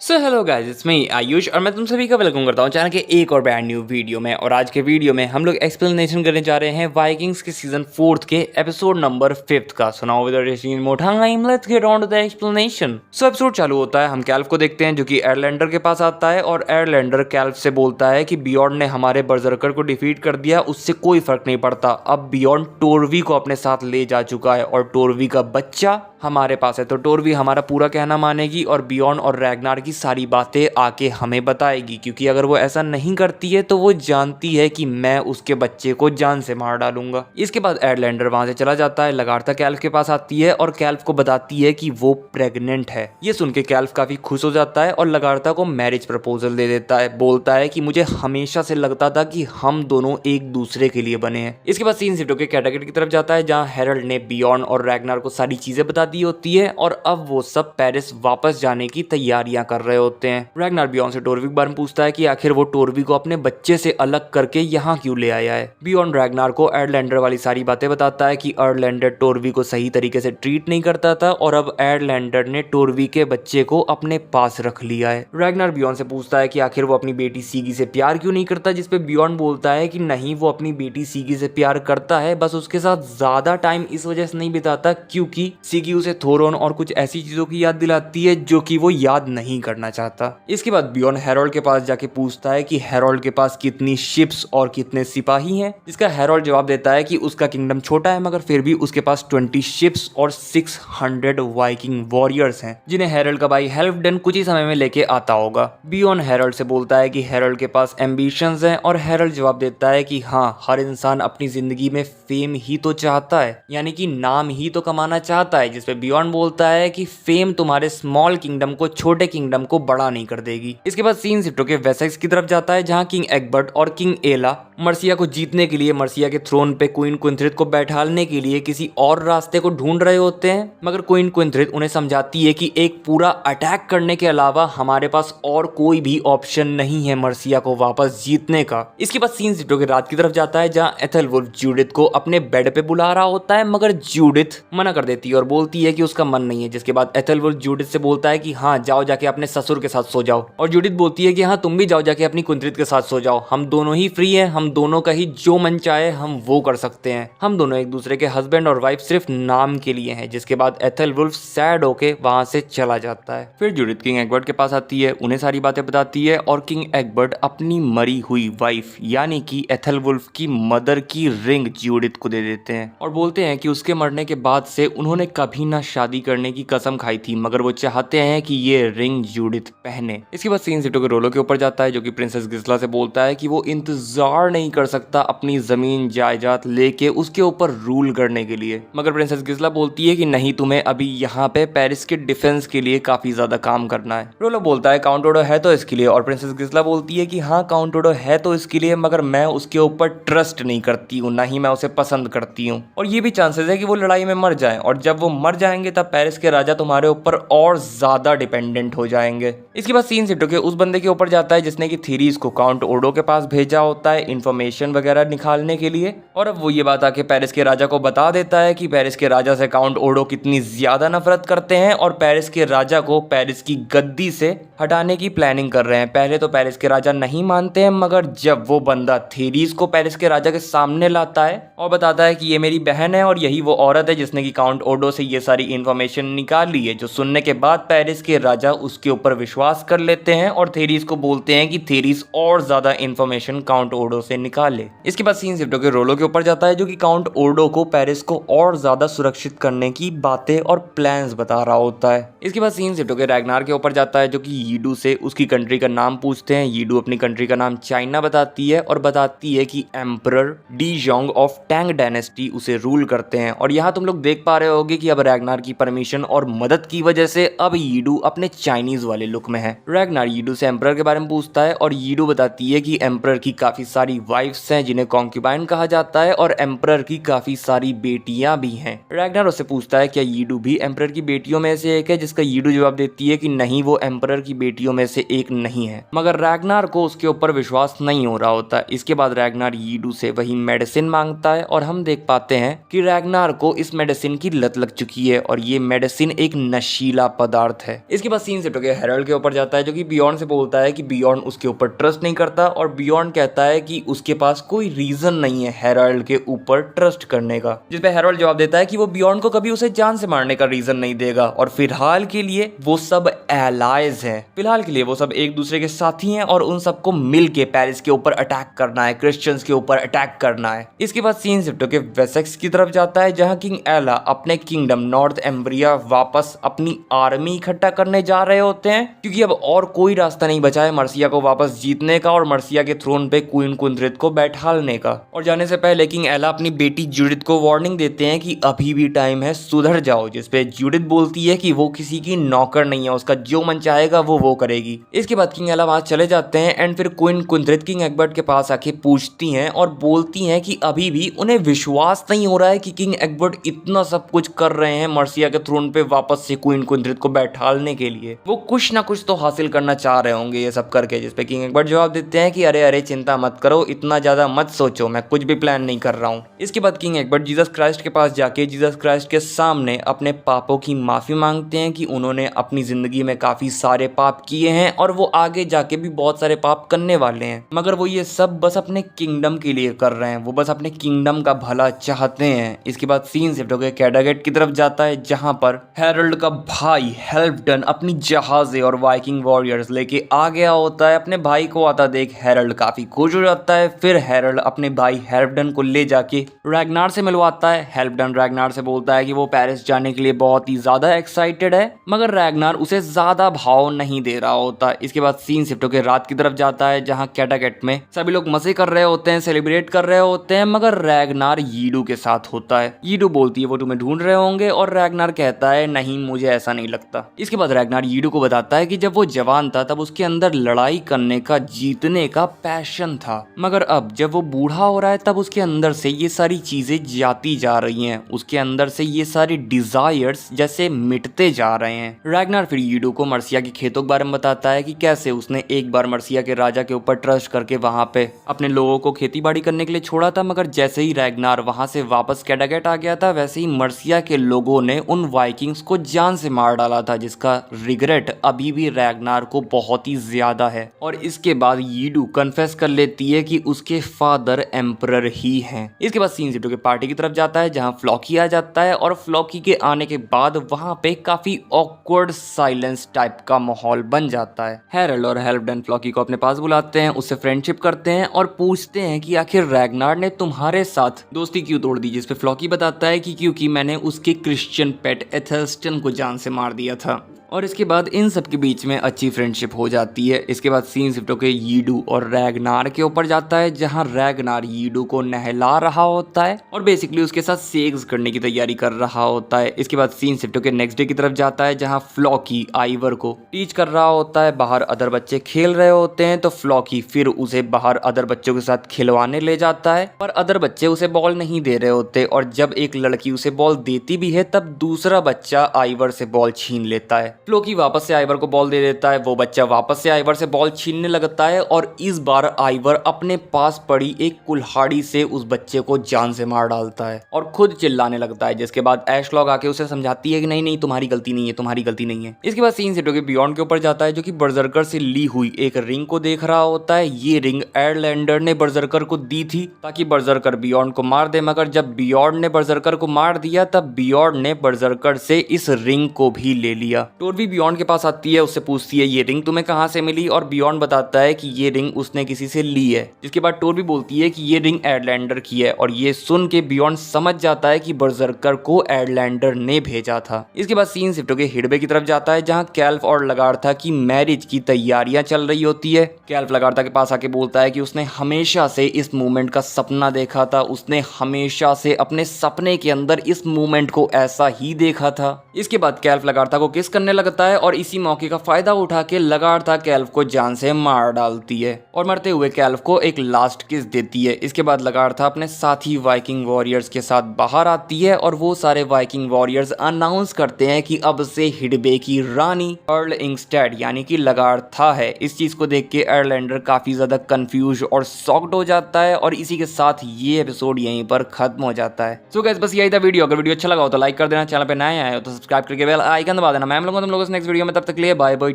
So hello guys, it's me Ayush और मैं तुम सभी का वेलकम करता हूँ चैनल के एक और ब्रांड न्यू वीडियो में। और आज के वीडियो में हम लोग एक्सप्लेनेशन करने जा रहे हैं वाइकिंग्स के सीजन 4 के एपिसोड नंबर 5 का। सुनाओ with more time, let's get on to the explanation. So episode चालू होता है, हम कैल्फ को देखते हैं जो कि एयरलैंडर के पास आता है और एयरलैंडर कैल्फ से बोलता है कि बियॉन्ड ने हमारे बर्जरकर को डिफीट कर दिया, उससे कोई फर्क नहीं पड़ता। अब बियॉन्ड टोरवी को अपने साथ ले जा चुका है और टोरवी का बच्चा हमारे पास है, तो टोरवी हमारा पूरा कहना मानेगी और बियॉन्ड और रैग्नार की सारी बातें आके हमें बताएगी, क्योंकि अगर वो ऐसा नहीं करती है तो वो जानती है कि मैं उसके बच्चे को जान से मार डालूंगा। इसके बाद एयरलैंडर वहां से चला जाता है, लगातार कैल्फ के पास आती है और कैल्फ को बताती है कि वो प्रेग्नेंट है। ये सुन के कैल्फ काफी खुश हो जाता है और लगातार को मैरिज प्रपोजल दे देता है। बोलता है कि मुझे हमेशा से लगता था कि हम दोनों एक दूसरे के लिए बने हैं। इसके बाद सीन सिटो के कैटागेट की तरफ जाता है, जहाँ हेरल्ड ने बियॉन्ड और रैग्नार को सारी चीजें बता दी होती है और अब वो सब पेरिस वापस जाने की तैयारियां कर रहे होते हैं। रैग्नार बियॉन्ड से टोरवी के बारे में पूछता है कि आखिर वो टोरवी को अपने बच्चे से अलग करके यहाँ क्यों ले आया है। बियॉन्ड रैग्नार को एयरलैंडर वाली सारी बातें बताता है कि एयरलैंडर टोरवी को सही तरीके से ट्रीट नहीं करता था और अब एयरलैंडर ने टोरवी के बच्चे को अपने पास रख लिया है। रैग्नार बियॉन्ड से पूछता है कि आखिर वो अपनी बेटी सीगी से प्यार क्यों नहीं करता, जिसपे बियॉन्ड बोलता है कि नहीं, वो अपनी बेटी सीगी से प्यार करता है, बस उसके साथ ज्यादा टाइम इस वजह से नहीं बिताता क्योंकि सीगी उसे थोरोन और कुछ ऐसी चीजों की याद दिलाती है जो कि वो याद नहीं करना चाहता। इसके बाद बियॉन्ड हेरोल्ड के पास जाके पूछता है कि हेरोल्ड के पास कितनी शिप्स और कितने सिपाही हैं, जिसका हेरोल्ड जवाब देता है कि उसका किंगडम छोटा है मगर फिर भी उसके पास 20 शिप्स और 600 वाइकिंग वॉरियर्स हैं, जिन्हें हेरोल्ड का भाई हेल्फडेन कुछ ही समय में लेके आता होगा। बियॉन्ड हेरोल्ड से बोलता है कि हेरोल्ड के पास एम्बिशंस हैं और हेरोल्ड जवाब देता है कि हाँ, हर इंसान अपनी जिंदगी में फेम ही तो चाहता है, यानी कि नाम ही तो कमाना चाहता है, जिसपे बियॉन्ड बोलता है कि फेम तुम्हारे स्मॉल किंगडम को, छोटे किंगडम को बड़ा नहीं कर देगी। इसके बाद सीन शिफ्ट होकर वेसेक्स की तरफ जाता है, जहां किंग एग्बर्ट और किंग एला मर्सिया को जीतने के लिए, मर्सिया के थ्रोन पे क्वीन क्विंथ्रिथ को बैठालने के लिए किसी और रास्ते को ढूंढ रहे होते हैं, मगर क्वीन क्विंथ्रिथ उन्हें समझाती है कि एक पूरा अटैक करने के अलावा हमारे पास और कोई भी ऑप्शन नहीं है मर्सिया को वापस जीतने का। इसके बाद सीन शिफ्ट होकर रात की तरफ जाता है, जहां एथेलवुल्फ जूडिथ को अपने बेड पे बुला रहा होता है, मगर जूडिथ मना कर देती है और बोलती है कि उसका मन नहीं है। जिसके बाद एथेलवुल्फ जूडिथ से बोलता है कि हाँ, जाओ जाके अपने ससुर के साथ सो जाओ, और जूडिथ बोलती है कि हाँ, तुम भी जाओ जाके अपनी क्विंथ्रिथ के साथ सो जाओ, हम दोनों ही फ्री हैं, हम दोनों का ही जो मन चाहे हम वो कर सकते हैं, हम दोनों एक दूसरे के हस्बैंड और वाइफ सिर्फ नाम के लिए हैं। जिसके बाद एथेलवुल्फ सैड होके वहां से चला जाता है। फिर जूडिथ किंग एग्बर्ट के पास आती है, उन्हें सारी बातें बताती है और किंग एग्बर्ट अपनी मरी हुई वाइफ यानी कि एथेलवुल्फ की मदर की रिंग जूडिथ को दे देते हैं और बोलते हैं कि उसके मरने के बाद से उन्होंने कभी ना शादी करने की कसम खाई थी, मगर वो चाहते हैं कि ये रिंग जूडिथ पहने। इसके बाद सीन सिटो के रोलो के ऊपर जाता है, जो कि प्रिंसेस गिस्ला से बोलता है कि वो इंतजार नहीं कर सकता अपनी जमीन जायदाद लेके उसके ऊपर रूल करने के लिए, मगर प्रिंसेस गिस्ला बोलती है कि नहीं, तुम्हें अभी यहाँ पे पेरिस के डिफेंस के लिए काफी ज्यादा काम करना है। रोलो बोलता है काउंट ओडो है तो इसके लिए, और प्रिंसेस गिस्ला बोलती है कि हाँ, काउंट ओडो है तो इसके लिए, मगर मैं उसके ऊपर ट्रस्ट नहीं करती हूँ, ना ही मैं उसे पसंद करती हूँ, और ये भी चांसेस है कि वो लड़ाई में मर जाए, और जब वो मर जाएंगे तब पेरिस के राजा तुम्हारे ऊपर और ज्यादा डिपेंडेंट हो जाएंगे। इसके बाद सीन सिटो के उस बंदे के ऊपर जाता है जिसने कि थीरीज को काउंट ओडो के पास भेजा होता है इंफॉर्मेशन वगैरह निकालने के लिए, और अब वो ये बात आके पेरिस के राजा को बता देता है कि पेरिस के राजा से काउंट ओडो कितनी ज्यादा नफरत करते हैं और पेरिस के राजा को पेरिस की गद्दी से हटाने की प्लानिंग कर रहे हैं। पहले तो पेरिस के राजा नहीं मानते हैं, मगर जब वो बंदा थीरीज को पेरिस के राजा के सामने लाता है और बताता है कि ये मेरी बहन है और यही वो औरत है जिसने कि काउंट ओडो से ये सारी इंफॉर्मेशन निकाल ली है, जो सुनने के बाद पेरिस के राजा उसके ऊपर विश्वास कर लेते हैं और थीरीज को बोलते हैं कि थीरीज और ज्यादा इंफॉर्मेशन काउंट ओडो से निकाले। इसके बाद सीन शिफ्ट होकर रोलो के ऊपर जाता है, जो कि काउंट ओडो को पेरिस को और ज्यादा सुरक्षित करने की बातें और प्लान्स बता रहा होता है। इसके बाद सीन शिफ्ट होकर रैग्नार के ऊपर जाता है, जो कि यीडू से उसकी कंट्री का नाम पूछते हैं। यीडू अपनी कंट्री का नाम चाइना बताती है और बताती है कि एम्परर डीजोंग ऑफ टैंग डायनेस्टी उसे रूल करते हैं, और यहाँ तुम लोग देख पा रहे होगे कि अब रैग्नार की परमिशन और मदद की वजह से अब यीडू अपने चाइनीज वाले लुक में है। रैग्नार यीडू से एम्परर के बारे में पूछता है और यीडू बताती है कि एम्परर की काफी सारी वाइफ्स हैं जिन्हें कॉन्क्यूबाइन कहा जाता है और एम्परर की काफी सारी बेटियां भी हैं। रैग्नार उससे पूछता है क्या यीडू भी एम्परर की बेटियों में से एक है, जिसका यीडू जवाब देती है कि नहीं, वो एम्परर की बेटियों में से एक नहीं है, मगर रैग्नार को उसके ऊपर विश्वास नहीं हो रहा होता। इसके बाद रैग्नार यीडू से वही मेडिसिन मांगता है और हम देख पाते हैं कि रैग्नार को इस मेडिसिन की लत लग चुकी चुकी है और ये मेडिसिन एक नशीला पदार्थ है। इसके बाद सीन शिफ्ट होकर हेरल्ड के ऊपर जाता है जो कि बियॉन्ड से बोलता है कि बियॉन्ड उसके ऊपर ट्रस्ट नहीं करता और बियॉन्ड कहता है कि उसके पास कोई रीजन नहीं है हेरल्ड के ऊपर ट्रस्ट करने का, जिस पे हेरल्ड जवाब देता है कि वो बियॉन्ड को कभी उसे जान से मारने का रीजन नहीं देगा और फिलहाल के लिए वो सब एलाइज हैं। फिलहाल के लिए वो सब एक दूसरे के साथी हैं और उन सबको मिल के पेरिस के ऊपर अटैक करना है, क्रिश्चियंस के ऊपर अटैक करना है। इसके बाद सीन शिफ्ट होकर वेसेक्स की तरफ जाता है जहां किंग एला अपने किंगडम नॉर्थ एम्ब्रिया वापस अपनी आर्मी इकट्ठा करने जा रहे होते हैं क्योंकि अब और कोई रास्ता नहीं बचा है मर्सिया को वापस जीतने का और मर्सिया के थ्रोन पे क्वीन कुंद्रित को बैठालने का। और जाने से पहले किंग एला अपनी बेटी जूडिथ को वार्निंग देते हैं कि अभी भी टाइम है, सुधर जाओ, जिसपे जूडिथ बोलती है कि वो किसी की नौकर नहीं है, उसका जो मन चाहेगा वो करेगी। इसके बाद किंग एला वहां चले जाते हैं एंड फिर क्वीन कुंद्रित किंग एग्बर्ट के पास आके पूछती हैं और बोलती हैं कि अभी भी उन्हें विश्वास नहीं हो रहा है कि किंग एग्बर्ट इतना सब कुछ कर रहे हैं मर्सिया के थ्रोन पे वापस से क्वीन कुंद्रित को बैठालने के लिए, वो कुछ ना कुछ तो हासिल करना चाह रहे होंगे ये सब करके। जिसपे किंग एग्बर्ट जवाब देते हैं कि अरे अरे चिंता मत करो, इतना ज्यादा मत सोचो, मैं कुछ भी प्लान नहीं कर रहा हूँ। इसके बाद किंग एग्बर्ट जीसस क्राइस्ट के पास जाके जीसस क्राइस्ट के सामने अपने पापों की माफी मांगते हैं कि उन्होंने अपनी जिंदगी में काफी सारे पाप किए हैं और वो आगे जाके भी बहुत सारे पाप करने वाले हैं, मगर वो ये सब बस अपने किंगडम के लिए कर रहे हैं, वो बस अपने किंगडम का भला चाहते हैं। इसके बाद सीन शिफ्ट होकर कैडागेट की तरफ जाता है जहां पर हेरल्ड का भाई हेल्फडन अपनी जहाजें और वाइकिंग वॉरियर्स लेके आ गया होता है। अपने भाई को आता देख हेरल्ड काफी खुश हो जाता है। फिर हेरल्ड अपने भाई हेल्फडन को ले जाके रैग्नार से मिलवाता है। हेल्फडन रैग्नार से बोलता है कि वो पेरिस जाने के लिए बहुत ही ज्यादा एक्साइटेड है, मगर रैग्नार उसे ज्यादा भाव नहीं दे रहा होता। इसके बाद सीन शिफ्ट होकर रात की तरफ जाता है जहां कैटागेट में सभी लोग मजे कर रहे होते हैं, सेलिब्रेट कर रहे होते हैं, मगर रैग्नार यीडू के साथ होता है। यीडू बोलती है वो तुम्हें ढूंढ रहे होंगे और रैग्नार कहता है नहीं, मुझे ऐसा नहीं लगता। इसके बाद रैग्नार यीडू को बताता है कि जब वो जवान था तब उसके अंदर लड़ाई करने का, जीतने का पैशन था, मगर अब जब वो बूढ़ा हो रहा है तब उसके अंदर से ये सारी चीजें जाती जा रही हैं, उसके अंदर से ये सारी डिजायर्स जैसे मिटते जा रहे हैं। रैग्नार फिर यीडू को मर्सिया के खेतों के बारे में बताता है कि कैसे उसने एक बार मर्सिया के राजा के ऊपर ट्रस्ट करके वहां पे अपने लोगों को खेती बाड़ी करने के लिए छोड़ा था, मगर जैसे ही रैग्नार वहां से वापस कैडागेट आ गया था वैसे ही मर्सिया के लोगों ने उन वाइकिंग्स को जान से मार डाला था, जिसका रिग्रेट अभी भी रैग्नार को बहुत ही ज्यादा है। और इसके बाद यीडू कन्फेस कर लेती है कि उसके फादर एम्परर ही हैं। इसके बाद सीन शिफ्ट के पार्टी की तरफ जाता है जहां फ्लॉकी आ जाता है और फ्लॉकी के आने के बाद वहां पे काफी ऑकवर्ड साइलेंस टाइप का माहौल बन जाता है। हेरल्ड और हेल्फडन फ्लॉकी को अपने पास बुलाते हैं, उससे फ्रेंडशिप करते हैं और पूछते हैं कि आखिर रैग्नार ने तुम्हारे साथ दोस्ती क्यों तोड़ दी, जिसपे फ्लॉकी बताता है कि क्योंकि मैंने उसके क्रिश्चियन पेट एथेल्स्टन को जान से मार दिया था। और इसके बाद इन सब के बीच में अच्छी फ्रेंडशिप हो जाती है। इसके बाद सीन शिफ्ट होकर यीडू और रैग्नार के ऊपर जाता है जहां रैग्नार यीडू को नहला रहा होता है और बेसिकली उसके साथ सेक्स करने की तैयारी कर रहा होता है। इसके बाद सीन शिफ्ट होकर नेक्स्ट डे की तरफ जाता है जहां फ्लॉकी आइवर को टीच कर रहा होता है। बाहर अदर बच्चे खेल रहे होते हैं तो फ्लॉकी फिर उसे बाहर अदर बच्चों के साथ खिलवाने ले जाता है, पर अदर बच्चे उसे बॉल नहीं दे रहे होते और जब एक लड़की उसे बॉल देती भी है तब दूसरा बच्चा आइवर से बॉल छीन लेता है। फ्लॉकी वापस से आइवर को बॉल दे देता है, वो बच्चा वापस से आइवर से बॉल छीनने लगता है और इस बार आइवर अपने पास पड़ी एक कुल्हाड़ी से उस बच्चे को जान से मार डालता है और खुद चिल्लाने लगता है, जिसके बाद एशलॉग आके उसे समझाती है कि नहीं नहीं तुम्हारी गलती नहीं है, तुम्हारी गलती नहीं है। इसके बाद सीन शिफ्ट होकर बियॉन्ड के ऊपर जाता है जो कि बर्जरकर से ली हुई एक रिंग को देख रहा होता है। ये रिंग एयरलैंडर ने बर्जरकर को दी थी ताकि बर्जरकर बियॉन्ड को मार दे, मगर जब बियॉन्ड ने बर्जरकर को मार दिया तब बियॉन्ड ने बर्जरकर से इस रिंग को भी ले लिया। टोरवी बियॉन्ड के पास आती है, उससे पूछती है ये रिंग तुम्हें कहां से मिली और बियॉन्ड बताता है कि ये रिंग उसने किसी से ली है, जिसके बाद टोरवी बोलती है कि ये रिंग एयरलैंडर की है और ये सुन के बियॉन्ड समझ जाता है कि बर्जरकर को एयरलैंडर ने भेजा था। इसके बाद सीन शिफ्ट होकर हिडबे की तरफ जाता है जहां कैल्फ और लगार्था की मैरिज की तैयारियां चल रही होती है। कैल्फ लगार्था के पास आके बोलता है कि उसने हमेशा से इस मूवमेंट का सपना देखा था, उसने हमेशा से अपने सपने के अंदर इस मूवमेंट को ऐसा ही देखा था। इसके बाद कैल्फ लगार्था को किस करने लगा लगता है और इसी मौके का फायदा उठा के लगातार कैल्व को जान से मार डालती है और मरते हुए कैल्व को एक लास्ट किस देती है। इसके बाद लगातार अपने साथी वाइकिंग वॉरियर्स के साथ बाहर आती है और वो सारे वाइकिंग वॉरियर्स अनाउंस करते हैं कि अब से हिडबे की रानी अर्ल इंगस्टेड यानी कि लगार्था है। इस चीज को देख के एयरलैंडर काफी ज्यादा कंफ्यूज और शॉक्ड हो जाता है और इसी के साथ ये एपिसोड यहीं पर खत्म हो जाता है। सो गाइस बस यही था वीडियो। अगर वीडियो अच्छा लगा हो तो लाइक कर देना, चैनल पे नए आए हो तो सब्सक्राइब करके बेल आइकन दबा देना। मैं हम लोगों तुम लोगों से नेक्स्ट वीडियो में, तब तक के लिए बाय बाय।